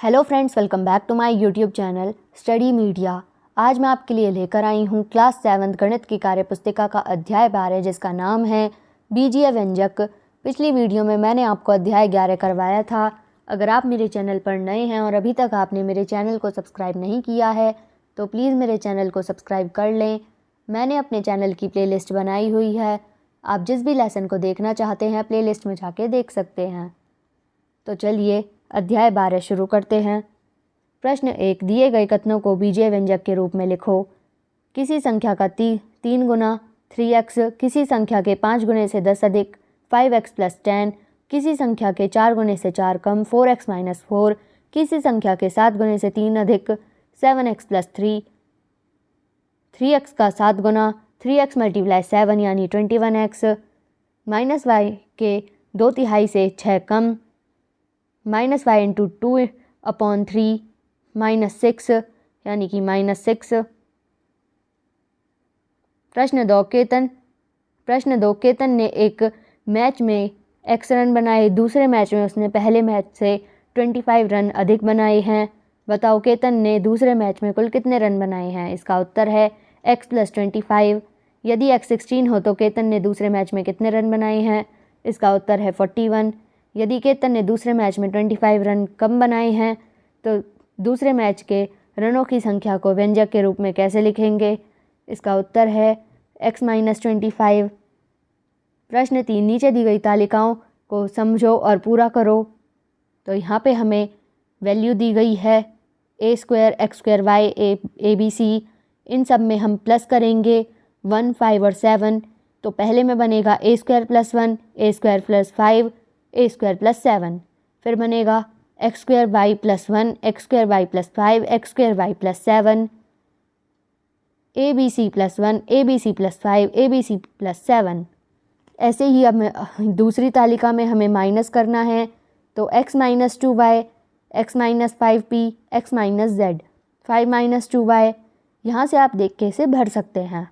Hello friends, welcome back to my YouTube channel Study Media. आज मैं आपके लिए लेकर आई हूँ क्लास 7 गणित की कार्यपुस्तिका का अध्याय 12 जिसका नाम है बीजीय व्यंजक। पिछली वीडियो में मैंने आपको अध्याय 11 करवाया था। अगर आप मेरे चैनल पर नए हैं और अभी तक आपने मेरे चैनल को सब्सक्राइब नहीं किया है तो प्लीज़ मेरे चैनल को सब्सक्राइब कर लें। मैंने अपने चैनल की प्लेलिस्ट बनाई हुई है, आप जिस भी लेसन को देखना चाहते हैं प्लेलिस्ट में जाके देख सकते हैं। तो चलिए अध्याय 12 शुरू करते हैं। प्रश्न 1, दिए गए कथनों को बीजीय व्यंजक के रूप में लिखो। किसी संख्या का 3 गुना 3x, किसी संख्या के 5 गुने से 10 अधिक 5x + 10, किसी संख्या के 4 गुने से 4 कम 4x - 4, किसी संख्या के 7 गुने से 3 अधिक 7x + 3, 3x का 7 गुना 3x × 7 यानी 21x, -y के 2/3 से 6 कम -y × 2/3 -6 यानी कि -6। प्रश्न 2, केतन ने एक मैच में x रन बनाए, दूसरे मैच में उसने पहले मैच से 25 रन अधिक बनाए हैं। बताओ केतन ने दूसरे मैच में कुल कितने रन बनाए हैं। इसका उत्तर है x + 25। यदि x 16 हो तो केतन ने दूसरे मैच में कितने रन बनाए हैं। इसका उत्तर है 41। यदि केतन ने दूसरे मैच में 25 रन कम बनाए हैं तो दूसरे मैच के रनों की संख्या को व्यंजक के रूप में कैसे लिखेंगे। इसका उत्तर है x - 25। प्रश्न 3, नीचे दी गई तालिकाओं को समझो और पूरा करो। तो यहाँ पे हमें वैल्यू दी गई है a² x² y abc। इन सब में हम प्लस करेंगे 1, 5 और 7। तो पहले में बनेगा a² + 1 a² + 5 a² + 7। फिर बनेगा x² y + 1 x² y + 5 x² y + 7 abc + 1 abc + 5 abc + 7। ऐसे ही अब दूसरी तालिका में हमें माइनस करना है। तो x - 2y x - 5p x - z 5 - 2y। यहाँ से आप देख के इसे भर सकते हैं।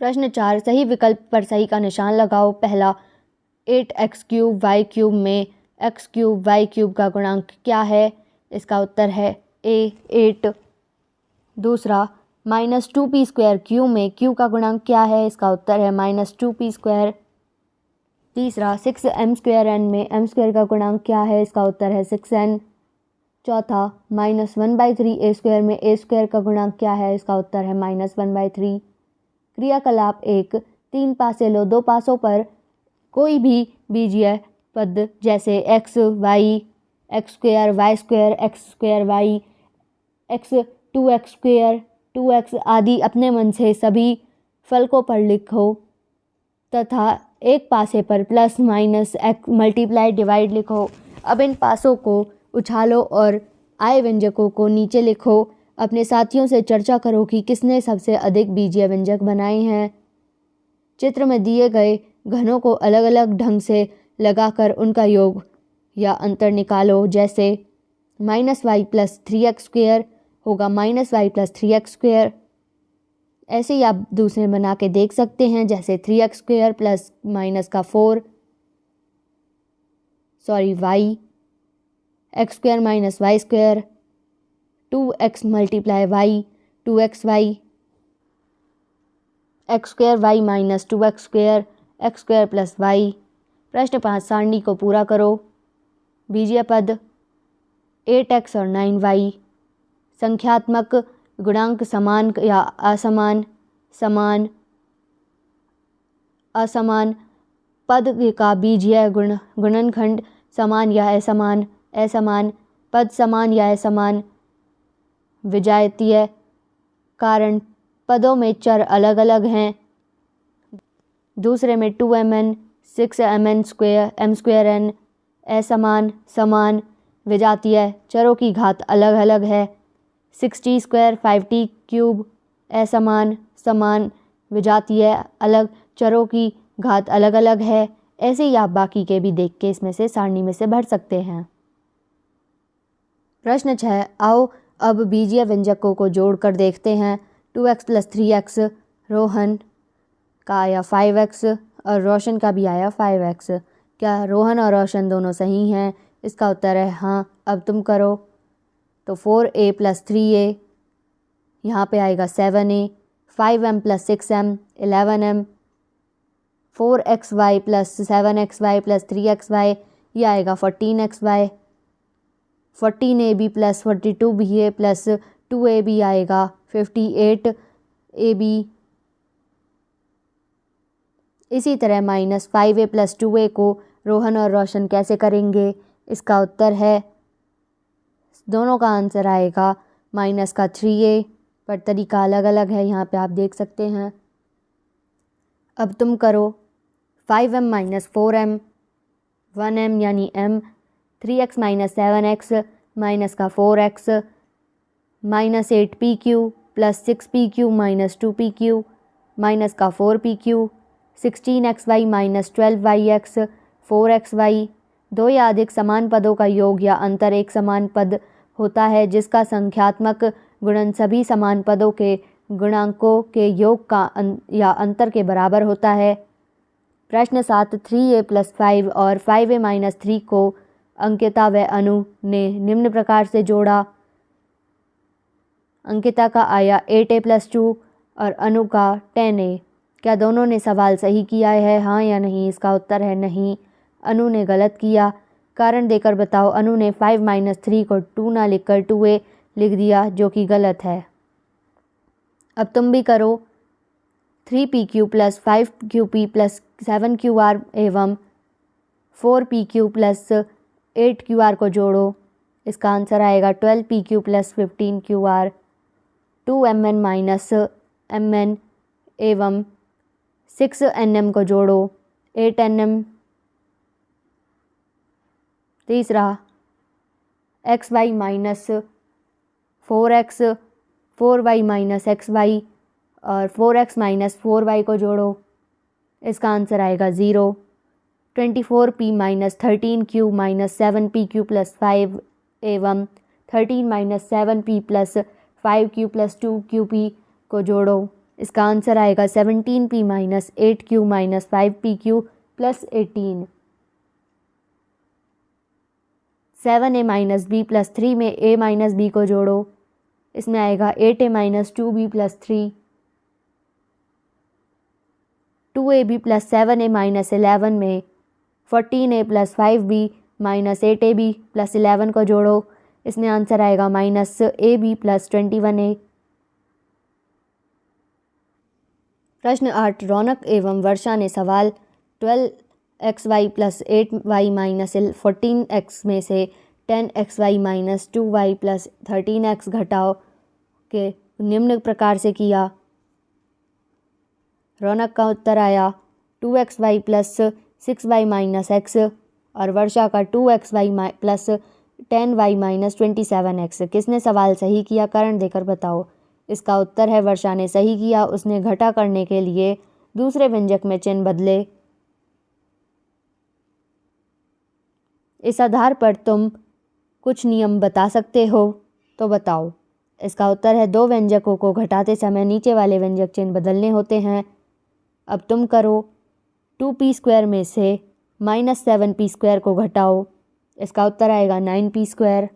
प्रश्न 4, सही विकल्प पर सही का निशान लगाओ। पहला, 8x³ y³ में x³ y³ का गुणांक क्या है। इसका उत्तर है a 8। दूसरा, -2p² q में q का गुणांक क्या है। इसका उत्तर है -2p²। तीसरा, 6m² n में m² का गुणांक क्या है। इसका उत्तर है 6n। चौथा, -1/3 a² में a² का गुणांक क्या है। इसका उत्तर है -1/3। क्रियाकलाप 1, 3 पासे लो। 2 पासों पर कोई भी बीजीय पद जैसे x y x² y² x² y x 2x² 2x आदि अपने मन से सभी फलकों पर लिखो तथा एक पासे पर प्लस माइनस मल्टीप्लाई डिवाइड लिखो। अब इन पासों को उछालो और आए व्यंजकों को नीचे लिखो। अपने साथियों से चर्चा करो कि किसने सबसे अधिक बीजीय व्यंजक बनाए हैं। चित्र में दिए गए घनों को अलग अलग ढंग से लगाकर उनका योग या अंतर निकालो। जैसे -y + 3x² होगा -y + 3x²। ऐसे ही आप दूसरे बना के देख सकते हैं, जैसे 3x² + -4 y x² - y², 2x × y 2xy x² y - 2x² x² + y। प्रश्न 5, सारणी को पूरा करो। बीजीय पद 8x और 9y। संख्यात्मक गुणांक समान या असमान। समान असमान। पद का बीजीय गुणनखंड समान या असमान। असमान। पद समान या असमान। विजातीय। कारण पदों में चर अलग अलग हैं। दूसरे में 2mn 6mn² m²n। असमान। समान। विजातीय। चरों की घात अलग अलग है। 60² 5t³ असमान। समान। विजातीय। अलग। चरों की घात अलग अलग है। ऐसे ही आप बाकी के भी देख के इसमें से सारणी में से भर सकते हैं। प्रश्न 6, आओ अब बीजीय व्यंजकों को जोड़कर देखते हैं। 2x + 3x रोहन का आया 5x और रोशन का भी आया 5x। क्या रोहन और रोशन दोनों सही हैं। इसका उत्तर है हाँ। अब तुम करो। तो 4a + 3a, यहाँ पे आएगा 7a, 5m + 6m 11m, 4xy + 7xy + 3xy, ये आएगा 14xy, 14ab + 42ba + 2ab आएगा 58ab। इसी तरह -5a + 2a को रोहन और रोशन कैसे करेंगे? इसका उत्तर है, दोनों का आंसर आएगा -3a, पर तरीका अलग अलग है, यहाँ पे आप देख सकते हैं। अब तुम करो। 5m - 4m, 1m यानी m, 3x - 7x -4x, -8pq + 6pq - 2pq -4pq, 16xy - 12yx 4xy। दो या अधिक समान पदों का योग या अंतर एक समान पद होता है जिसका संख्यात्मक गुणन सभी समान पदों के गुणांकों के योग का या अंतर के बराबर होता है। प्रश्न 7, 3a + 5 और 5a - 3 को अंकिता व अनु ने निम्न प्रकार से जोड़ा। अंकिता का आया 8a + 2 और अनु का 10a। क्या दोनों ने सवाल सही किया है, हाँ या नहीं? इसका उत्तर है नहीं, अनु ने गलत किया। कारण देकर बताओ। अनु ने 5 - 3 को 2 ना लिखकर 2a लिख दिया, जो कि गलत है। अब तुम भी करो। 3pq + 5qp + 7qr एवं 4pq + 8qr को जोड़ो। इसका आंसर आएगा 12pq + 15qr। 2mn - mn एवं 6nm को जोड़ो। 8nm। तीसरा, xy - 4x, 4y - xy और 4x - 4y को जोड़ो। इसका आंसर आएगा 0। 24p - 13q - 7pq + 5 एवं 13 - 7p + 5q + 2qp को जोड़ो। इसका आंसर आएगा 17p - 8q - 5pq + 18। 7a - b + 3 में a - b को जोड़ो। इसमें आएगा 8a - 2b + 3। 2ab + 7a - 11 में 14a + 5b - 8ab + 11 को जोड़ो। इसमें आंसर आएगा -ab + 21a। प्रश्न 8, रौनक एवं वर्षा ने सवाल 12xy + 8y - 14x में से 10xy - 2y + 13x घटाओ के निम्न प्रकार से किया। रौनक का उत्तर आया 2xy + 6y - x और वर्षा का 2xy + 10y - 27x। किसने सवाल सही किया? कारण देकर बताओ। इसका उत्तर है वर्षा ने सही किया। उसने घटा करने के लिए दूसरे व्यंजक में चिन्ह बदले। इस आधार पर तुम कुछ नियम बता सकते हो, तो बताओ। इसका उत्तर है दो व्यंजकों को घटाते समय नीचे वाले व्यंजक चिन्ह बदलने होते हैं। अब तुम करो। 2p² में से -7p² को घटाओ। इसका उत्तर आएगा 9p²।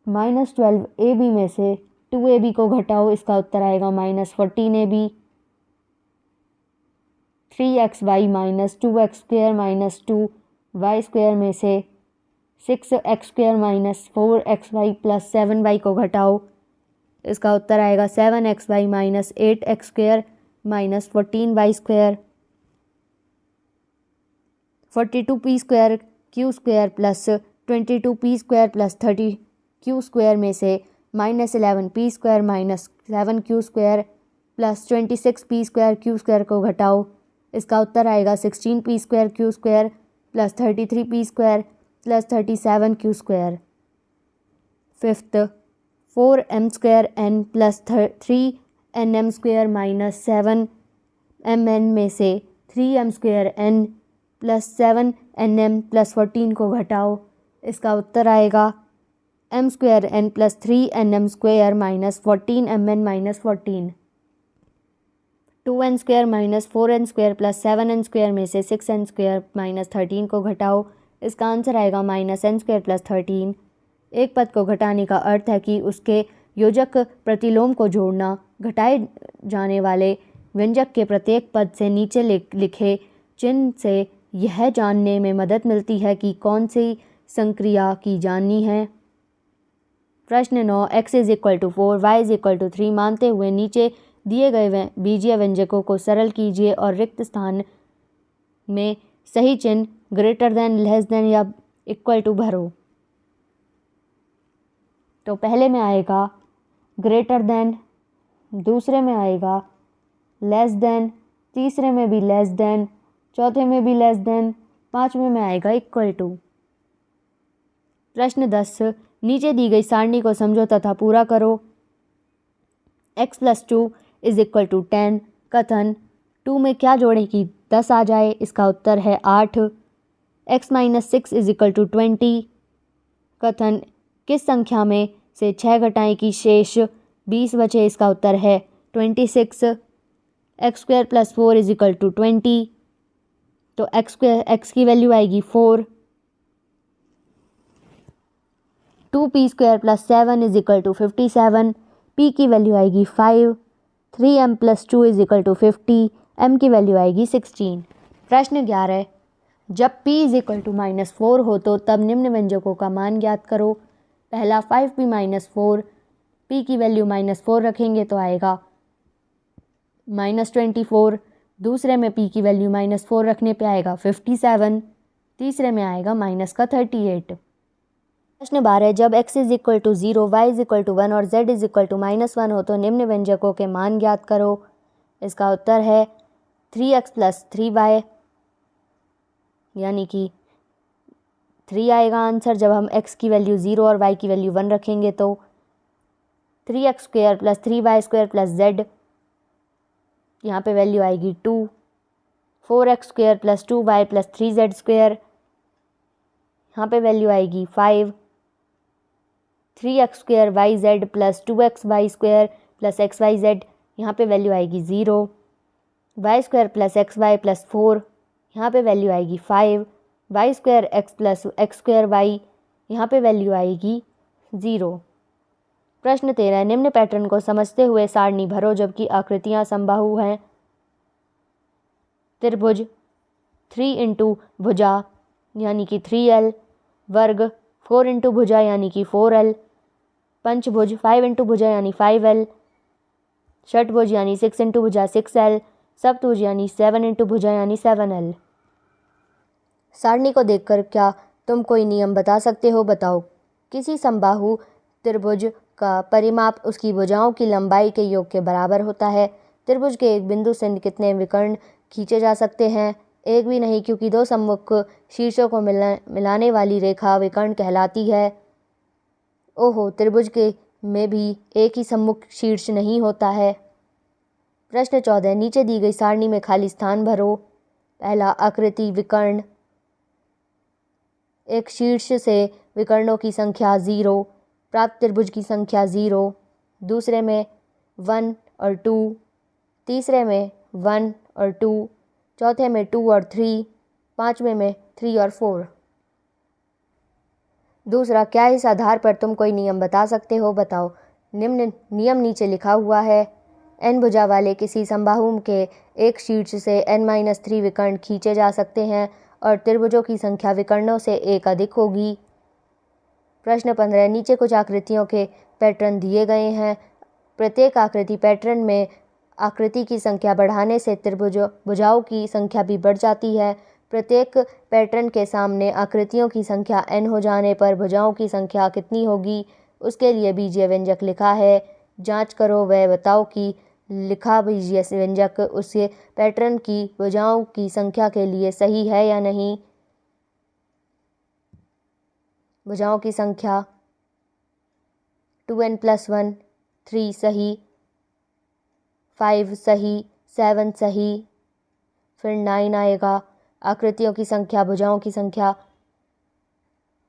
-12ab में से 2ab को घटाओ। इसका उत्तर आएगा -14ab। 3xy - 2x² - 2y² में से 6x² - 4xy + 7y को घटाओ। इसका उत्तर आएगा 7xy - 8x² - 14y²। 42p² q² + 22p² + 30q² में से -11p² - 7q² + 26p² q² को घटाओ। इसका उत्तर आएगा 16p² q² + 33p² + 37q²। Fifth, 4m² n + 3nm² - 7mn में से 3m² n + 7nm + 14 को घटाओ। इसका उत्तर आएगा m² n + 3nm² - 14mn - 14। 2n² minus 4n² plus 7n² में से 6n² माइनस 13 को घटाओ। इसका आंसर आएगा -n² प्लस 13। एक पद को घटाने का अर्थ है कि उसके योजक प्रतिलोम को जोड़ना। घटाए जाने वाले व्यंजक के प्रत्येक पद से नीचे लिखे चिन्ह से यह जानने में मदद मिलती है कि कौन सी संक्रिया की जानी है। प्रश्न 9, x = 4, y = 3 मानते हुए नीचे दिए गए बीजीय व्यंजकों को सरल कीजिए और रिक्त स्थान में सही चिन्ह ग्रेटर देन, लेस देन या इक्वल टू भरो। तो पहले में आएगा ग्रेटर देन, दूसरे में आएगा लेस देन, तीसरे में भी लेस देन, चौथे में भी लेस देन, पांचवें में आएगा इक्वल टू। प्रश्न 10, नीचे दी गई सारणी को समझो तथा पूरा करो। x + 2 = 10। कथन 2 में क्या जोड़ें कि 10 आ जाए? इसका उत्तर है 8। x - 6 = 20। कथन किस संख्या में से 6 घटाएं कि शेष 20 बचे? इसका उत्तर है 26। x² + 4 = 20। तो x की वैल्यू आएगी 4। 2p² + 7 = 57। p की वैल्यू आएगी 5। 3m + 2 = 50। m की वैल्यू आएगी 16। प्रश्न 11, जब p = -4 हो तो तब निम्न व्यंजकों का मान ज्ञात करो। पहला 5p - 4, p की वैल्यू -4 रखेंगे तो आएगा -24। दूसरे में p की वैल्यू -4 रखने पे आएगा 57। तीसरे में आएगा -38। प्रश्न 12, जब x = 0, y = 1 और z = -1 हो तो निम्न व्यंजकों के मान ज्ञात करो। इसका उत्तर है 3x + 3y, यानी कि 3 आएगा आंसर जब हम x की वैल्यू 0 और y की वैल्यू 1 रखेंगे तो। 3x² + 3y² + z, यहाँ पे वैल्यू आएगी 2। 4x² + 2y + 3z², यहाँ पे वैल्यू आएगी 5। 3x² yz + 2xy² + xyz, यहाँ पे वैल्यू आएगी 0। y² + xy + 4, यहाँ पे वैल्यू आएगी 5। y² x + x² y, यहाँ पे वैल्यू आएगी 0। प्रश्न 13, निम्न पैटर्न को समझते हुए सारणी भरो जबकि आकृतियाँ समबाहु हैं। त्रिभुज 3 × भुजा यानी कि 3l, वर्ग 4 × भुजा यानी कि 4l, पंचभुज 5 × भुजा यानी 5l, षटभुज यानी 6 × भुजा 6l, सप्तभुज यानी 7 × भुजा यानी 7l। सारणी को देखकर क्या तुम कोई नियम बता सकते हो? बताओ। किसी समबाहु त्रिभुज का परिमाप उसकी भुजाओं की लंबाई के योग के बराबर होता है। त्रिभुज के एक बिंदु से कितने विकर्ण खींचे जा सकते हैं? एक भी नहीं, क्योंकि दो सम्मुख शीर्षों को मिलाने वाली रेखा विकर्ण कहलाती है। ओहो, त्रिभुज के में भी एक ही सम्मुख शीर्ष नहीं होता है। प्रश्न 14, नीचे दी गई सारणी में खाली स्थान भरो। पहला, आकृति विकर्ण, एक शीर्ष से विकर्णों की संख्या 0, प्राप्त त्रिभुज की संख्या 0। दूसरे में 1 और 2, तीसरे में 1 और 2, चौथे में 2 और 3, पांचवें में 3 और 4। दूसरा, क्या इस आधार पर तुम कोई नियम बता सकते हो? बताओ। निम्न नियम नीचे लिखा हुआ है। n भुजा वाले किसी समबाहु के एक शीर्ष से n-3 विकर्ण खींचे जा सकते हैं और त्रिभुजों की संख्या विकर्णों से एक अधिक होगी। प्रश्न 15, नीचे कुछ आकृतियों के पैटर्न दिए गए हैं। प्रत्येक आकृति पैटर्न में आकृति की संख्या बढ़ाने से भुजाओं की संख्या भी बढ़ जाती है। प्रत्येक पैटर्न के सामने आकृतियों की संख्या n हो जाने पर भुजाओं की संख्या कितनी होगी? उसके लिए बीजीय व्यंजक लिखा है। जांच करो व बताओ कि लिखा बीजीय व्यंजक उस पैटर्न की भुजाओं की संख्या के लिए सही है या नहीं। भुजाओं की संख्या 2n + 1, 3 सही, 5 सही, 7 सही, फिर 9 आएगा। आकृतियों की संख्या, भुजाओं की संख्या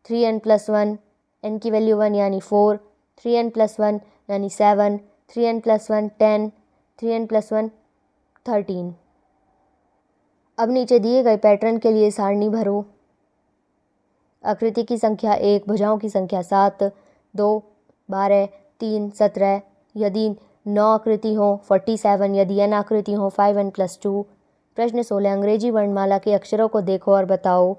3n + 1, n की वैल्यू 1 यानी 4, 3n + 1 यानी 7, 3n + 1 10, 3n + 1 13। अब नीचे दिए गए पैटर्न के लिए सारणी भरो। आकृति की संख्या 1, भुजाओं की संख्या 7, 2, 12, 3, 17। यदि 9 आकृति हो 47, यदि n आकृति हो 5n+2। प्रश्न 16, अंग्रेजी वर्णमाला के अक्षरों को देखो और बताओ।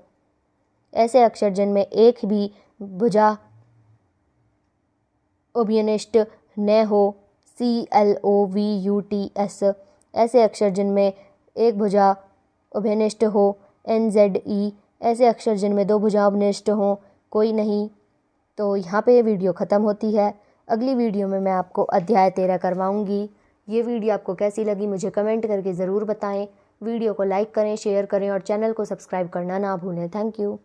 ऐसे अक्षर जिनमें एक भी भुजा उभयनिष्ठ न हो, CLOVUTS। ऐसे अक्षर जिनमें एक भुजा उभयनिष्ठ हो, NZE। ऐसे अक्षर जिनमें दो भुजा उभयनिष्ठ हो, कोई नहीं। तो यहाँ पे ये वीडियो ख़त्म होती है। अगली वीडियो में मैं आपको अध्याय 13 करवाऊँगी। ये वीडियो आपको कैसी लगी मुझे कमेंट करके ज़रूर बताएं। वीडियो को लाइक करें, शेयर करें और चैनल को सब्सक्राइब करना ना भूलें। Thank you.